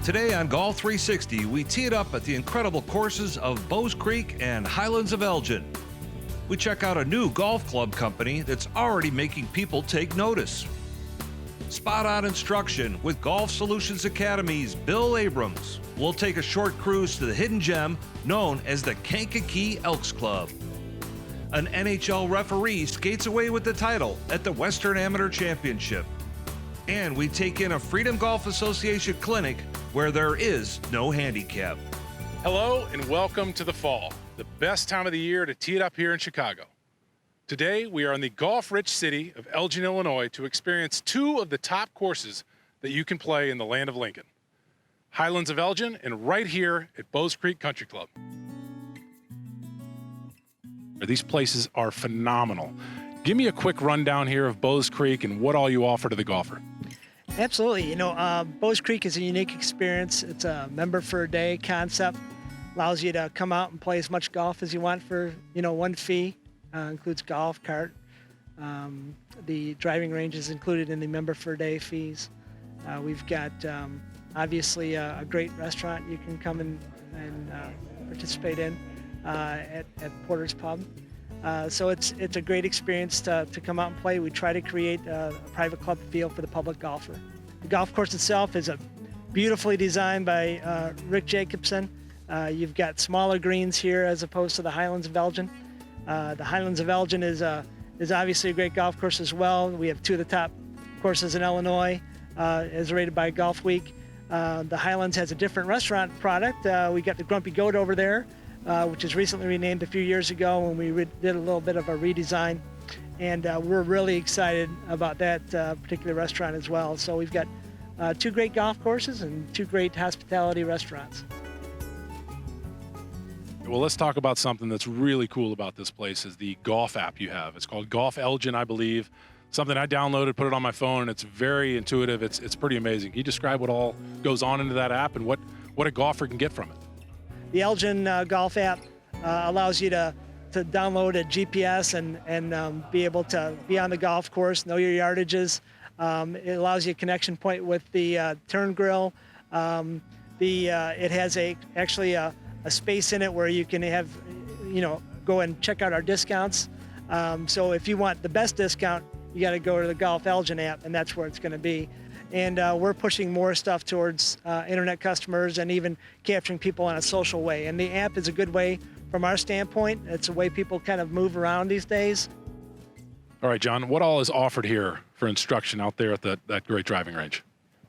Today on Golf 360, we tee it up at the incredible courses of Bowes Creek and Highlands of Elgin. We check out a new golf club company that's already making people take notice. Spot-on instruction with Golf Solutions Academy's Bill Abrams. We'll take a short cruise to the hidden gem known as the KANKAKEE ELKS Club. An NHL referee skates away with the title at the Western Amateur Championship. And we take in a Freedom Golf Association clinic where there is no handicap. Hello and welcome to the fall, the best time of the year to tee it up here in Chicago. Today we are in the golf-rich city of Elgin, Illinois to experience two of the top courses that you can play in the land of Lincoln. Highlands of Elgin and right here at Bowes Creek Country Club. These places are phenomenal. Give me a quick rundown here of Bowes Creek and what all you offer to the golfer. Absolutely. Bowes Creek is a unique experience. It's a member for a day concept. Allows you to come out and play as much golf as you want for, one fee. Includes golf cart. The driving range is included in the member for a day fees. We've got obviously a great restaurant you can come and participate in at Porter's Pub. So it's a great experience to come out and play. We try to create a private club feel for the public golfer. The golf course itself is beautifully designed by Rick Jacobson. You've got smaller greens here as opposed to the Highlands of Elgin. The Highlands of Elgin is obviously a great golf course as well. We have two of the top courses in Illinois as rated by Golf Week. The Highlands has a different restaurant product. We got the Grumpy Goat over there, which was recently renamed a few years ago when we did a little bit of a redesign. And we're really excited about that particular restaurant as well. So we've got two great golf courses and two great hospitality restaurants. Well, let's talk about something that's really cool about this place is the golf app you have. It's called Golf Elgin, I believe. Something I downloaded, put it on my phone, and it's very intuitive. It's pretty amazing. Can you describe what all goes on into that app and what a golfer can get from it? The Elgin golf app allows you to download a GPS and be able to be on the golf course, know your yardages. It allows you a connection point with the turn grill. It has actually a space in it where you can have, go and check out our discounts. So if you want the best discount, you got to go to the Golf Elgin app, and that's where it's going to be. And we're pushing more stuff towards internet customers and even capturing people in a social way. And the app is a good way from our standpoint. It's a way people kind of move around these days. All right, John, what all is offered here for instruction out there at that great driving range?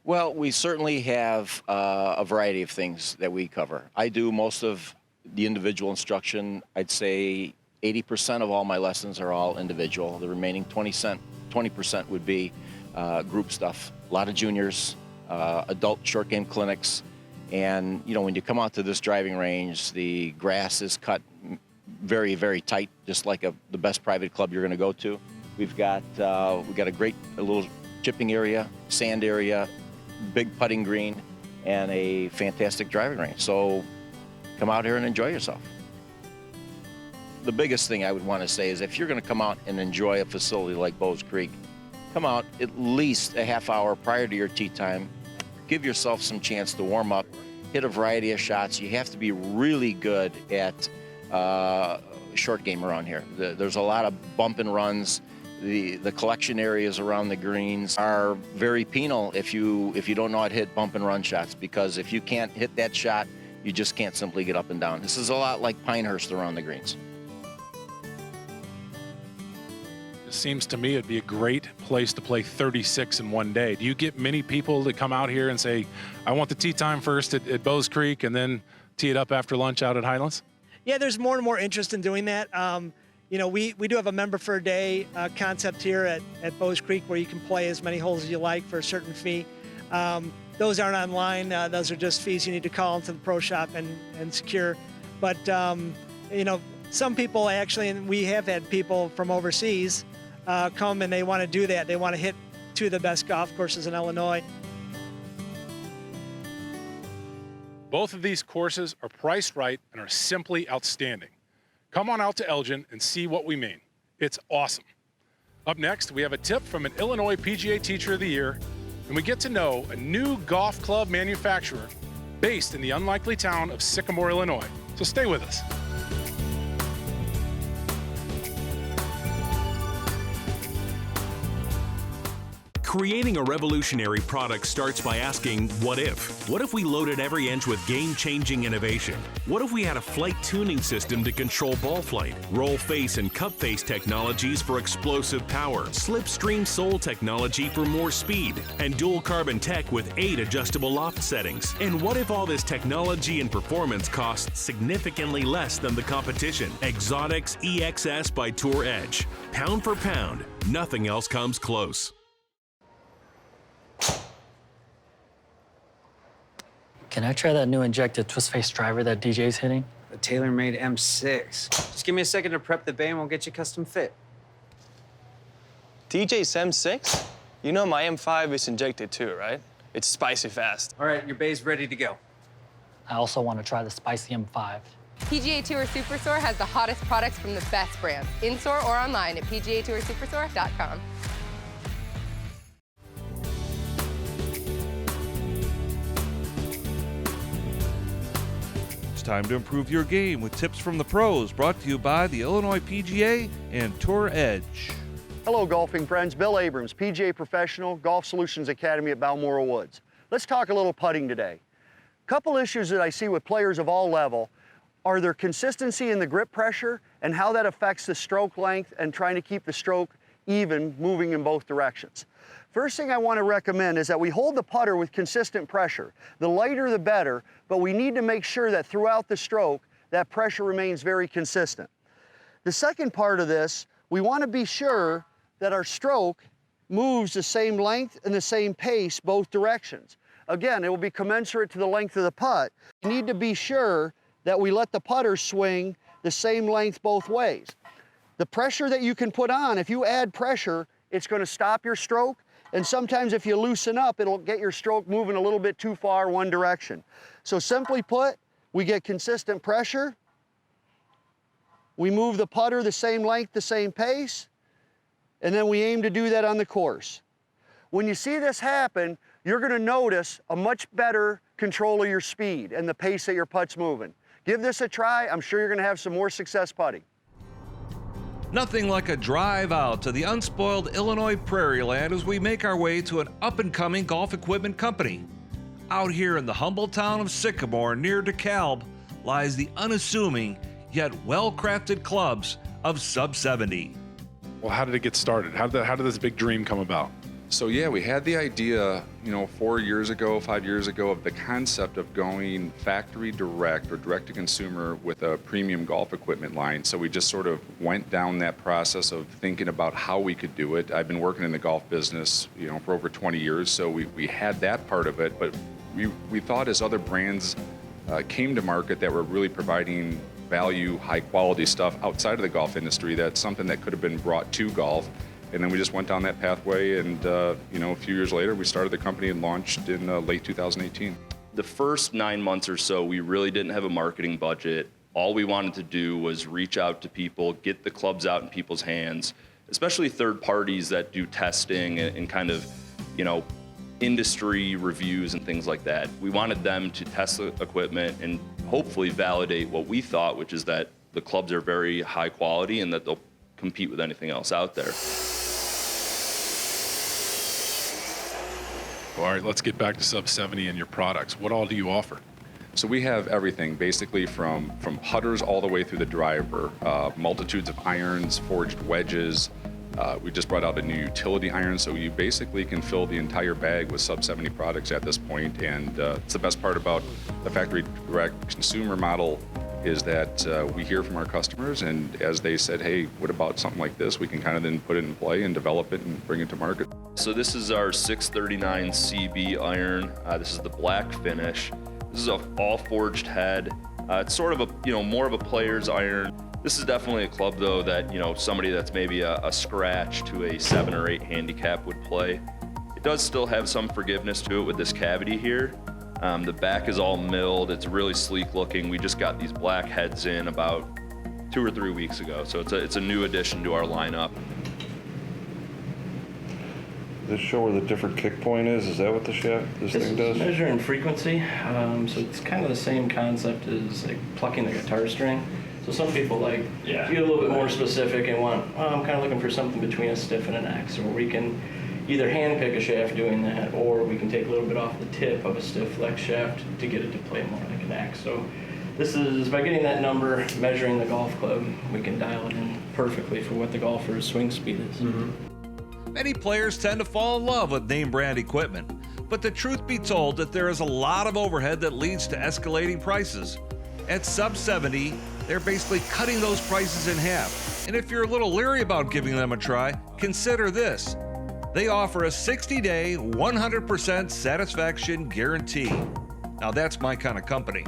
Well, we certainly have a variety of things that we cover. I do most of the individual instruction. I'd say 80% of all my lessons are all individual. The remaining 20% would be group stuff. A lot of juniors, adult short game clinics. And, when you come out to this driving range, the grass is cut very, very tight, just like the best private club you're going to go to. We've got a little chipping area, sand area, big putting green, and a fantastic driving range. So come out here and enjoy yourself. The biggest thing I would want to say is if you're going to come out and enjoy a facility like Bowes Creek, come out at least a half hour prior to your tee time. Give yourself some chance to warm up, hit a variety of shots. You have to be really good at short game around here. There's a lot of bump and runs. The collection areas around the greens are very penal if you don't know how to hit bump and run shots, because if you can't hit that shot, you just can't simply get up and down. This is a lot like Pinehurst around the greens. It seems to me it'd be a great place to play 36 in one day. Do you get many people that come out here and say, I want the tee time first at Bowes Creek and then tee it up after lunch out at Highlands? Yeah, there's more and more interest in doing that. We do have a member for a day concept here at Bowes Creek where you can play as many holes as you like for a certain fee. Those aren't online. Those are just fees you need to call into the pro shop and secure. But, some people actually, and we have had people from overseas come and they want to do that. They want to hit two of the best golf courses in Illinois. Both of these courses are priced right and are simply outstanding. Come on out to Elgin and see what we mean. It's awesome. Up next, we have a tip from an Illinois PGA Teacher of the Year, and we get to know a new golf club manufacturer based in the unlikely town of Sycamore, Illinois. So stay with us. Creating a revolutionary product starts by asking, what if? What if we loaded every inch with game-changing innovation? What if we had a flight tuning system to control ball flight, roll face and cup face technologies for explosive power, slipstream sole technology for more speed, and dual carbon tech with 8 adjustable loft settings? And what if all this technology and performance costs significantly less than the competition? Exotic's ELKS by Tour Edge. Pound for pound, nothing else comes close. Can I try that new injected twist face driver that DJ's hitting? The tailor-made M6. Just give me a second to prep the bay and we'll get you custom fit. DJ's M6? You know my M5 is injected too, right? It's spicy fast. All right, your bay's ready to go. I also want to try the spicy M5. PGA Tour Superstore has the hottest products from the best brands, in-store or online at pgatourssuperstore.com. Time to improve your game with tips from the pros, brought to you by the Illinois PGA and Tour Edge. Hello, golfing friends. Bill Abrams, PGA professional, Golf Solutions Academy at Balmoral Woods. Let's talk a little putting today. A couple issues that I see with players of all level are their consistency in the grip pressure and how that affects the stroke length and trying to keep the stroke even, moving in both directions. First thing I want to recommend is that we hold the putter with consistent pressure. The lighter the better, but we need to make sure that throughout the stroke, that pressure remains very consistent. The second part of this, we want to be sure that our stroke moves the same length and the same pace both directions. Again, it will be commensurate to the length of the putt. We need to be sure that we let the putter swing the same length both ways. The pressure that you can put on, if you add pressure, it's going to stop your stroke. And sometimes if you loosen up, it'll get your stroke moving a little bit too far one direction. So simply put, we get consistent pressure. We move the putter the same length, the same pace, and then we aim to do that on the course. When you see this happen, you're going to notice a much better control of your speed and the pace that your putt's moving. Give this a try. I'm sure you're going to have some more success putting. Nothing like a drive out to the unspoiled Illinois prairie land as we make our way to an up-and-coming golf equipment company. Out here in the humble town of Sycamore near DeKalb lies the unassuming yet well-crafted clubs of Sub 70. Well, how did it get started? How did this big dream come about? So yeah, we had the idea, 4 years ago, 5 years ago, of the concept of going factory direct or direct to consumer with a premium golf equipment line. So we just sort of went down that process of thinking about how we could do it. I've been working in the golf business, for over 20 years, so we had that part of it, but we thought as other brands came to market that were really providing value, high quality stuff outside of the golf industry, that's something that could have been brought to golf. And then we just went down that pathway, and a few years later, we started the company and launched in late 2018. The first 9 months or so, we really didn't have a marketing budget. All we wanted to do was reach out to people, get the clubs out in people's hands, especially third parties that do testing and kind of, industry reviews and things like that. We wanted them to test the equipment and hopefully validate what we thought, which is that the clubs are very high quality and that they'll compete with anything else out there. All right, let's get back to Sub 70 and your products. What all do you offer? So we have everything, basically from putters all the way through the driver, multitudes of irons, forged wedges. We just brought out a new utility iron, so you basically can fill the entire bag with Sub 70 products at this point. And it's the best part about the factory direct consumer model is that we hear from our customers, and as they said, hey, what about something like this? We can kind of then put it in play and develop it and bring it to market. So this is our 639 CB iron. This is the black finish. This is a all forged head. It's sort of a, more of a player's iron. This is definitely a club though that, somebody that's maybe a scratch to a 7 or 8 handicap would play. It does still have some forgiveness to it with this cavity here. The back is all milled. It's really sleek looking. We just got these black heads in about 2 or 3 weeks ago. So it's a new addition to our lineup. Does it show where the different kick point is? Is that what this thing does? Measuring frequency, so it's kind of the same concept as like plucking the guitar string. So some people get a little bit more specific and want, I'm kind of looking for something between a stiff and an X, or we can either hand pick a shaft doing that, or we can take a little bit off the tip of a stiff flex shaft to get it to play more like an X. So this is, by getting that number, measuring the golf club, we can dial it in perfectly for what the golfer's swing speed is. Many players tend to fall in love with name brand equipment, but the truth be told that there is a lot of overhead that leads to escalating prices. At sub 70, they're basically cutting those prices in half. And if you're a little leery about giving them a try, consider this. They offer a 60-day, 100% satisfaction guarantee. Now that's my kind of company.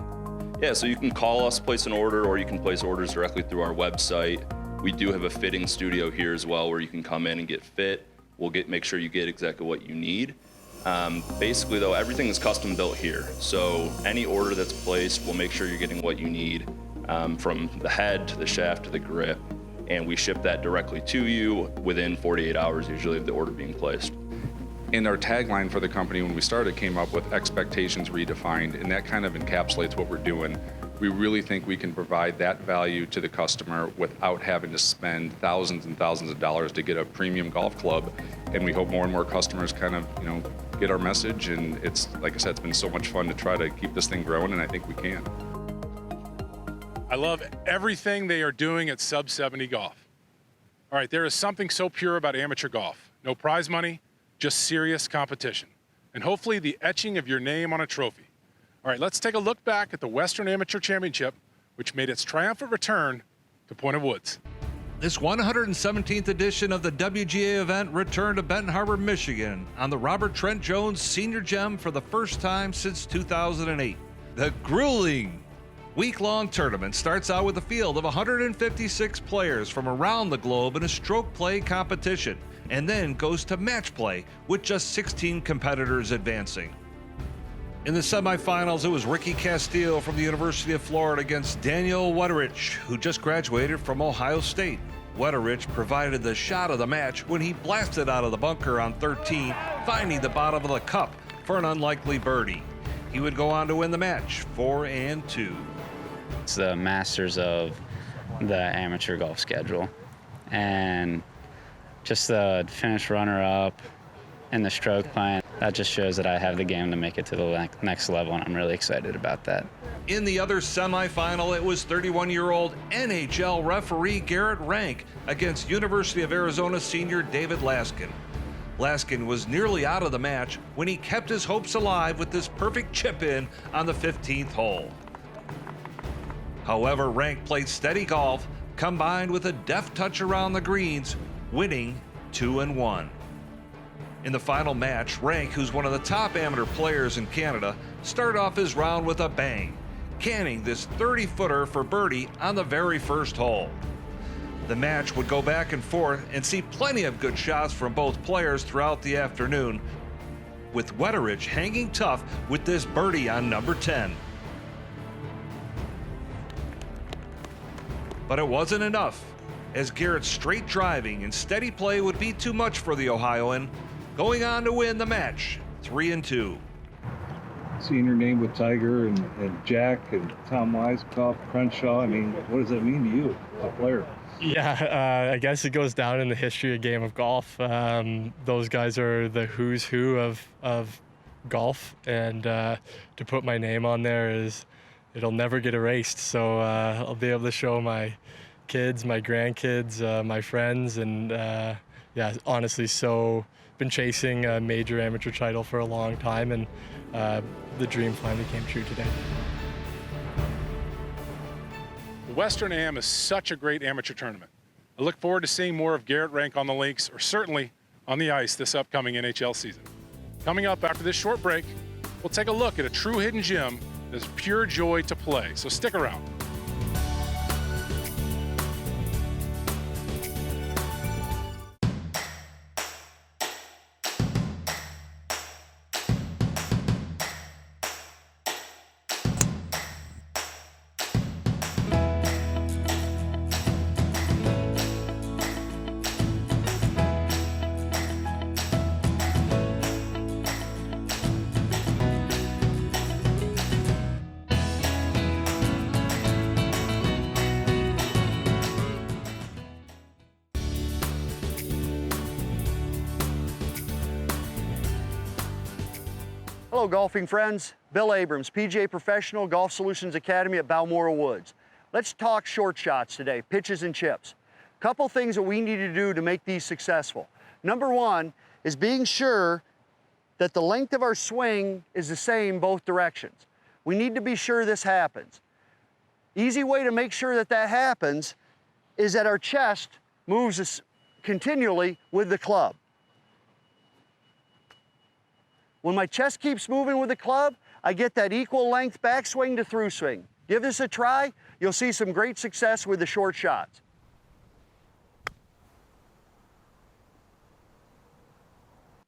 Yeah, so you can call us, place an order, or you can place orders directly through our website. We do have a fitting studio here as well where you can come in and get fit. We'll make sure you get exactly what you need. Basically though, everything is custom built here. So any order that's placed, we'll make sure you're getting what you need, from the head to the shaft to the grip. And we ship that directly to you within 48 hours usually of the order being placed. And our tagline for the company when we started came up with expectations redefined, and that kind of encapsulates what we're doing. We really think we can provide that value to the customer without having to spend thousands and thousands of dollars to get a premium golf club. And we hope more and more customers kind of, get our message. And it's, like I said, it's been so much fun to try to keep this thing growing, and I think we can. I love everything they are doing at Sub 70 Golf. All right, there is something so pure about amateur golf. No prize money, just serious competition. And hopefully the etching of your name on a trophy. All right, let's take a look back at the Western Amateur Championship, which made its triumphant return to Point of Woods. This 117th edition of the WGA event returned to Benton Harbor, Michigan on the Robert Trent Jones Senior Gem for the first time since 2008. The grueling week-long tournament starts out with a field of 156 players from around the globe in a stroke play competition, and then goes to match play with just 16 competitors advancing. In the semifinals, it was Ricky Castillo from the University of Florida against Daniel Wetterich, who just graduated from Ohio State. Wetterich provided the shot of the match when he blasted out of the bunker on 13, finding the bottom of the cup for an unlikely birdie. He would go on to win the match, 4-2. It's the masters of the amateur golf schedule, and just the finish runner-up and the stroke play, that just shows that I have the game to make it to the next level, and I'm really excited about that. In the other semifinal, it was 31-year-old NHL referee Garrett Rank against University of Arizona senior David Laskin. Laskin was nearly out of the match when he kept his hopes alive with this perfect chip-in on the 15th hole. However, Rank played steady golf, combined with a deft touch around the greens, winning 2-1. In the final match, Rank, who's one of the top amateur players in Canada, started off his round with a bang, canning this 30-footer for birdie on the very first hole. The match would go back and forth and see plenty of good shots from both players throughout the afternoon, with Wetterich hanging tough with this birdie on number 10. But it wasn't enough, as Garrett's straight driving and steady play would be too much for the Ohioan, going on to win the match, 3-2. Seeing your name with Tiger and Jack and Tom Weiskopf, Crenshaw, I mean, what does that mean to you, a player? Yeah, I guess it goes down in the history of game of golf. Those guys are the who's who of golf, and to put my name on there it'll never get erased. So I'll be able to show my kids, my grandkids, my friends, and yeah, honestly, been chasing a major amateur title for a long time, and the dream finally came true today. The Western Am is such a great amateur tournament. I look forward to seeing more of Garrett Rank on the links, or certainly on the ice this upcoming NHL season. Coming up after this short break, we'll take a look at a true hidden gem that's pure joy to play, so stick around. Hello, golfing friends. Bill Abrams, PGA Professional Golf Solutions Academy at Balmoral Woods. Let's talk short shots today, pitches and chips. Couple things that we need to do to make these successful. Number one is being sure that the length of our swing is the same both directions. We need to be sure this happens. Easy way to make sure that that happens is that our chest moves continually with the club. When my chest keeps moving with the club, I get that equal length backswing to through swing. Give this a try, you'll see some great success with the short shots.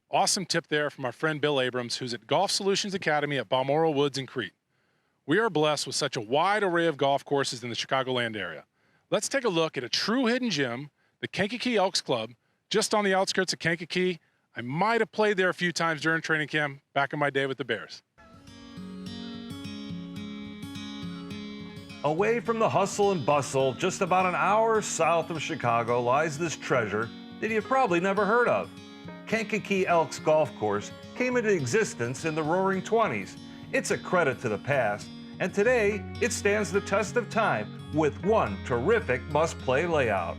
Awesome tip there from our friend Bill Abrams, who's at Golf Solutions Academy at Balmoral Woods in Crete. We are blessed with such a wide array of golf courses in the Chicagoland area. Let's take a look at a true hidden gem, the KANKAKEE ELKS Club, just on the outskirts of Kankakee. I might have played there a few times during training camp back in my day with the Bears. Away from the hustle and bustle, just about an hour south of Chicago, lies this treasure that you've probably never heard of. KANKAKEE ELKS Golf Course came into existence in the Roaring 20s. It's a credit to the past, and today it stands the test of time with one terrific must-play layout.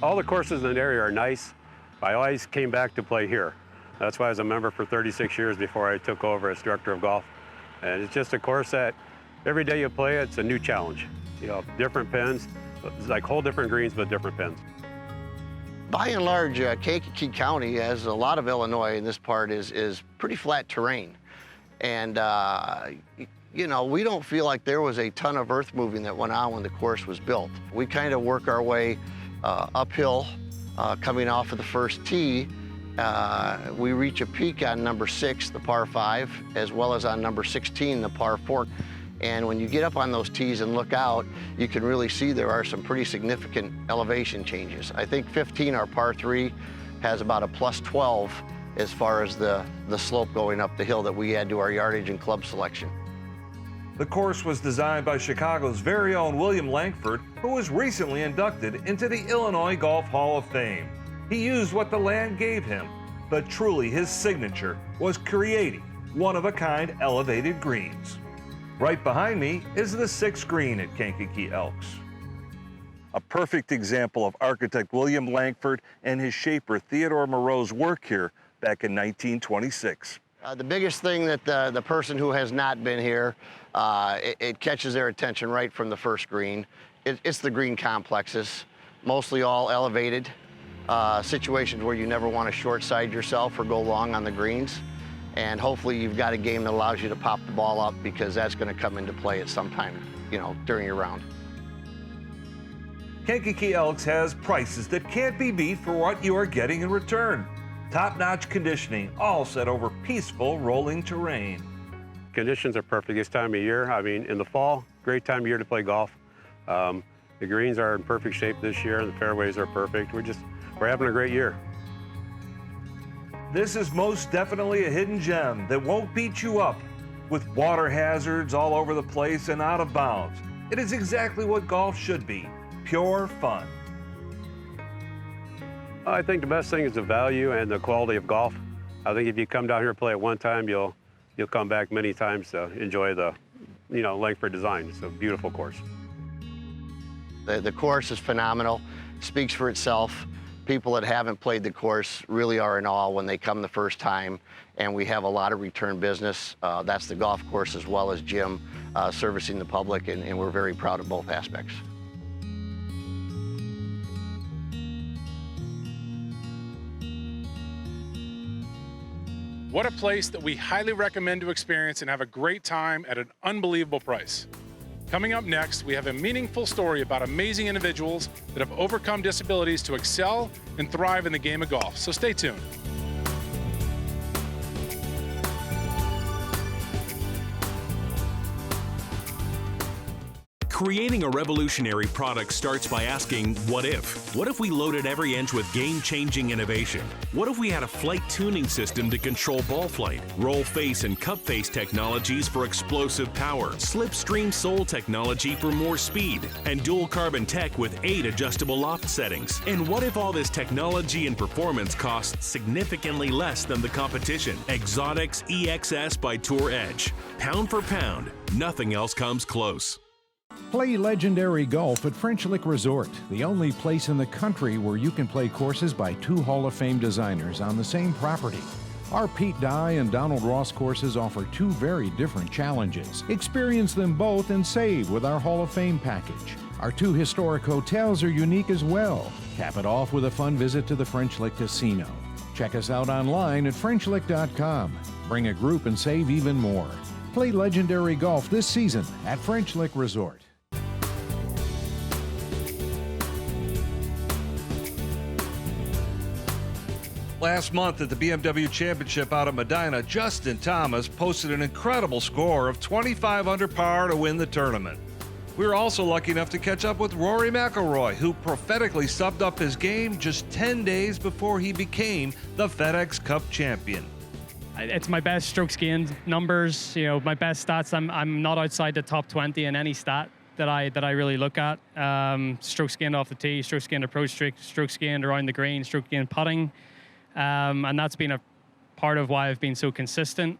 All the courses in the area are nice. I always came back to play here. That's why I was a member for 36 years before I took over as director of golf. And it's just a course that every day you play, it's a new challenge. You know, different pins, it's like whole different greens, but different pins. By and large, Kankakee County, as a lot of Illinois in this part, is pretty flat terrain. And, you know, we don't feel like there was a ton of earth moving that went on when the course was built. We kind of work our way uphill, coming off of the first tee. We reach a peak on number 6, the par 5, as well as on number 16, the par 4. And when you get up on those tees and look out, you can really see there are some pretty significant elevation changes. I think 15, our par 3, has about a plus 12 as far as the slope going up the hill that we add to our yardage and club selection. The course was designed by Chicago's very own William Langford, who was recently inducted into the Illinois Golf Hall of Fame. He used what the land gave him, but truly his signature was creating one-of-a-kind elevated greens. Right behind me is the 6th green at KANKAKEE ELKS. A perfect example of architect William Langford and his shaper Theodore Moreau's work here back in 1926. The biggest thing that the person who has not been here, it catches their attention right from the first green. It's the green complexes, mostly all elevated, situations where you never want to short side yourself or go long on the greens. And hopefully you've got a game that allows you to pop the ball up, because that's going to come into play at some time, you know, during your round. KANKAKEE ELKS has prices that can't be beat for what you are getting in return. Top-notch conditioning, all set over peaceful rolling terrain. Conditions are perfect this time of year. I mean, in the fall, great time of year to play golf. The greens are in perfect shape this year, and the fairways are perfect. We're having a great year. This is most definitely a hidden gem that won't beat you up with water hazards all over the place and out of bounds. It is exactly what golf should be, pure fun. I think the best thing is the value and the quality of golf. I think if you come down here and play it one time, you'll come back many times to enjoy the, you know, Langford design. It's a beautiful course. The course is phenomenal, speaks for itself. People that haven't played the course really are in awe when they come the first time, and we have a lot of return business. That's the golf course as well as Jim servicing the public, and we're very proud of both aspects. What a place that we highly recommend to experience and have a great time at an unbelievable price. Coming up next, we have a meaningful story about amazing individuals that have overcome disabilities to excel and thrive in the game of golf. So stay tuned. Creating a revolutionary product starts by asking, what if? What if we loaded every inch with game-changing innovation? What if we had a flight tuning system to control ball flight, roll face and cup face technologies for explosive power, slipstream sole technology for more speed, and dual carbon tech with 8 adjustable loft settings? And what if all this technology and performance costs significantly less than the competition? Exotic's ELKS by Tour Edge. Pound for pound, nothing else comes close. Play legendary golf at French Lick Resort, the only place in the country where you can play courses by 2 Hall of Fame designers on the same property. Our Pete Dye and Donald Ross courses offer 2 very different challenges. Experience them both and save with our Hall of Fame package. Our 2 historic hotels are unique as well. Cap it off with a fun visit to the French Lick Casino. Check us out online at FrenchLick.com. Bring a group and save even more. Play legendary golf this season at French Lick Resort. Last month at the BMW Championship out of Medina, Justin Thomas posted an incredible score of 25 under par to win the tournament. We were also lucky enough to catch up with Rory McIlroy, who prophetically stepped up his game just 10 days before he became the FedEx Cup champion. It's my best strokes gained numbers, my best stats. I'm not outside the top 20 in any stat that I really look at. Strokes gained off the tee, strokes gained approach, strokes gained around the green, stroke gained putting. And that's been a part of why I've been so consistent.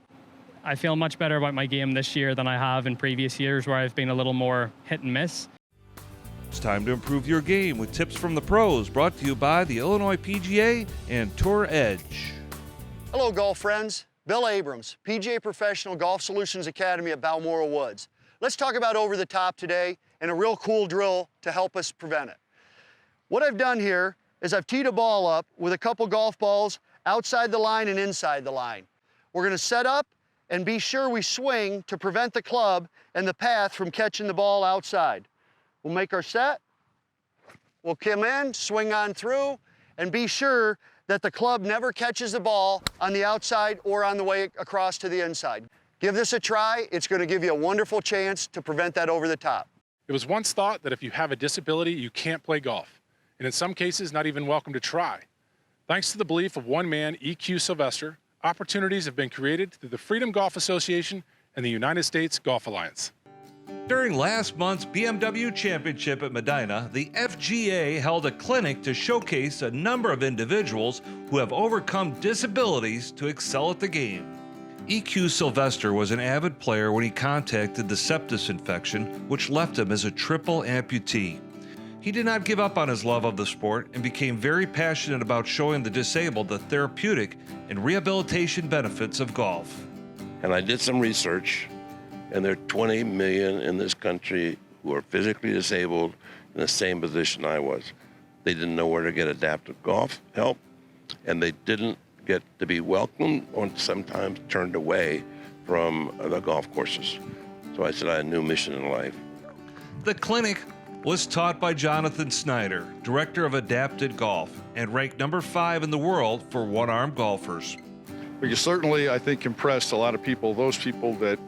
I feel much better about my game this year than I have in previous years where I've been a little more hit and miss. It's time to improve your game with tips from the pros, brought to you by the Illinois PGA and Tour Edge. Hello, golf friends. Bill Abrams, PGA Professional Golf Solutions Academy at Balmoral Woods. Let's talk about over the top today and a real cool drill to help us prevent it. What I've done here is I've teed a ball up with a couple golf balls outside the line and inside the line. We're gonna set up and be sure we swing to prevent the club and the path from catching the ball outside. We'll make our set, we'll come in, swing on through, and be sure that the club never catches the ball on the outside or on the way across to the inside. Give this a try. It's gonna give you a wonderful chance to prevent that over the top. It was once thought that if you have a disability, you can't play golf, and in some cases, not even welcome to try. Thanks to the belief of one man, EQ Sylvester, opportunities have been created through the Freedom Golf Association and the United States Golf Alliance. During last month's BMW Championship at Medina, the FGA held a clinic to showcase a number of individuals who have overcome disabilities to excel at the game. EQ Sylvester was an avid player when he contacted the sepsis infection, which left him as a triple amputee. He did not give up on his love of the sport and became very passionate about showing the disabled the therapeutic and rehabilitation benefits of golf. And I did some research, and there are 20 million in this country who are physically disabled in the same position I was. They didn't know where to get adaptive golf help, and they didn't get to be welcomed or sometimes turned away from the golf courses. So I said I had a new mission in life. The clinic was taught by Jonathan Snyder, director of Adapted Golf, and ranked number 5 in the world for one-arm golfers. But you certainly, I think, impressed a lot of people, those people that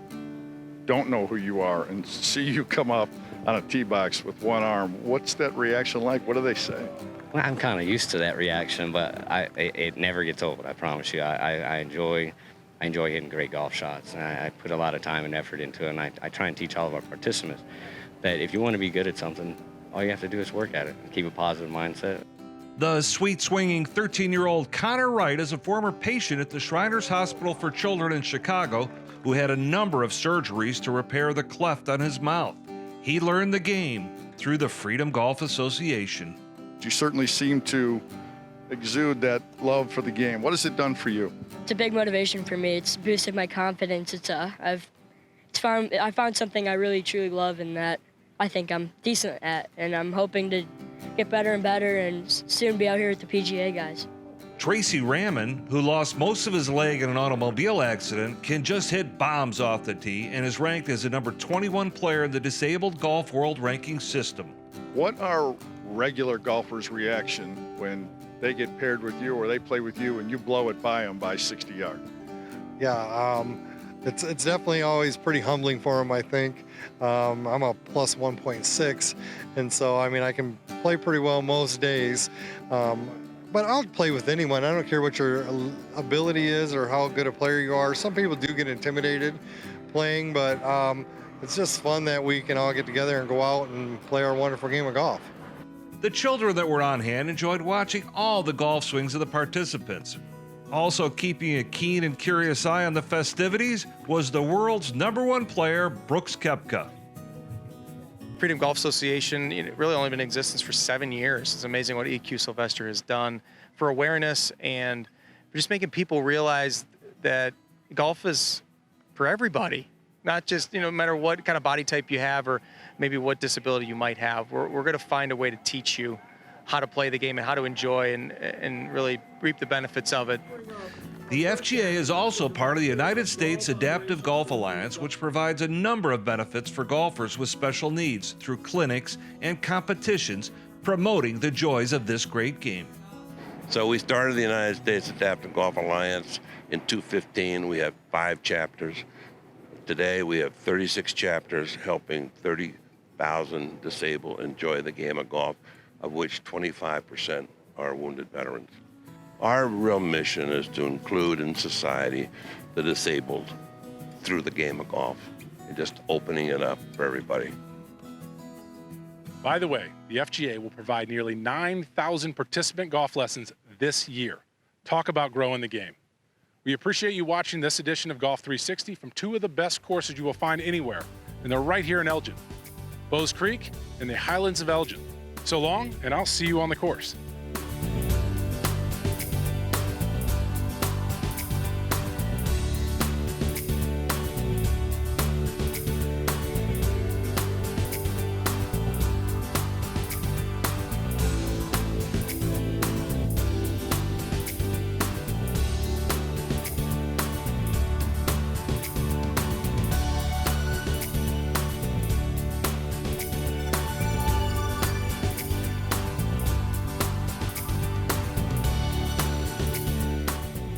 don't know who you are and see you come up on a tee box with one arm. What's that reaction like? What do they say? Well, I'm kind of used to that reaction, but it never gets old, I promise you. I enjoy hitting great golf shots. I put a lot of time and effort into it, and I try and teach all of our participants that if you want to be good at something, all you have to do is work at it and keep a positive mindset. The sweet-swinging 13-year-old Connor Wright is a former patient at the Shriners Hospital for Children in Chicago who had a number of surgeries to repair the cleft on his mouth. He learned the game through the Freedom Golf Association. You certainly seem to exude that love for the game. What has it done for you? It's a big motivation for me. It's boosted my confidence. I found something I really truly love and that I think I'm decent at, and I'm hoping to get better and better and soon be out here with the PGA guys. Tracy Rammon, who lost most of his leg in an automobile accident, can just hit bombs off the tee and is ranked as the number 21 player in the Disabled Golf World Ranking System. What are regular golfers' reaction when they get paired with you or they play with you and you blow it by them by 60 yards? Yeah, it's definitely always pretty humbling for them, I think. I'm a plus 1.6, and so, I mean, I can play pretty well most days. But I'll play with anyone. I don't care what your ability is or how good a player you are. Some people do get intimidated playing, but it's just fun that we can all get together and go out and play our wonderful game of golf. The children that were on hand enjoyed watching all the golf swings of the participants. Also keeping a keen and curious eye on the festivities was the world's #1 player, Brooks Koepka. Freedom Golf Association, really only been in existence for 7 years. It's amazing what EQ Sylvester has done for awareness and for just making people realize that golf is for everybody, not just, no matter what kind of body type you have or maybe what disability you might have. We're going to find a way to teach you how to play the game and how to enjoy and really reap the benefits of it. The FGA is also part of the United States Adaptive Golf Alliance, which provides a number of benefits for golfers with special needs through clinics and competitions promoting the joys of this great game. So we started the United States Adaptive Golf Alliance in 2015. We have 5 chapters. Today we have 36 chapters helping 30,000 disabled enjoy the game of golf, of which 25% are wounded veterans. Our real mission is to include in society the disabled through the game of golf and just opening it up for everybody. By the way, the FGA will provide nearly 9,000 participant golf lessons this year. Talk about growing the game. We appreciate you watching this edition of Golf 360 from 2 of the best courses you will find anywhere, and they're right here in Elgin, Bowes Creek and the Highlands of Elgin. So long, and I'll see you on the course.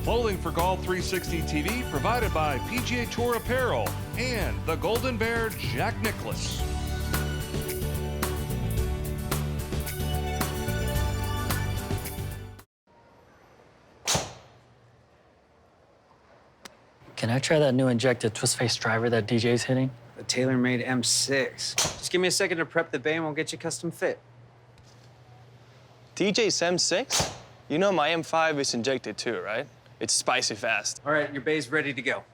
Clothing for Golf 360 TV provided by PGA Tour Apparel and the Golden Bear Jack Nicklaus. Can I try that new injected twist face driver that DJ's hitting? The tailor-made M6. Just give me a second to prep the bay and we'll get you custom fit. DJ's M6? You know my M5 is injected too, right? It's spicy fast. All right, your bay's ready to go.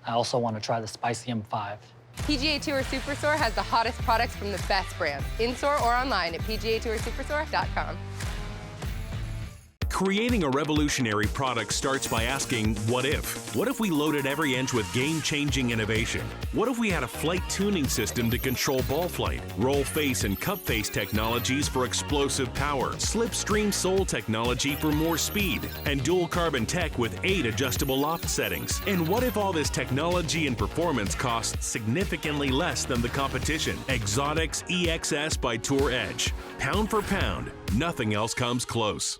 I also want to try the spicy M5. PGA Tour Superstore has the hottest products from the best brands, in-store or online at PGATourSuperstore.com. Creating a revolutionary product starts by asking, what if? What if we loaded every inch with game-changing innovation? What if we had a flight tuning system to control ball flight, roll face and cup face technologies for explosive power, slipstream sole technology for more speed, and dual carbon tech with 8 adjustable loft settings? And what if all this technology and performance costs significantly less than the competition? Exotics EXS by Tour Edge. Pound for pound, nothing else comes close.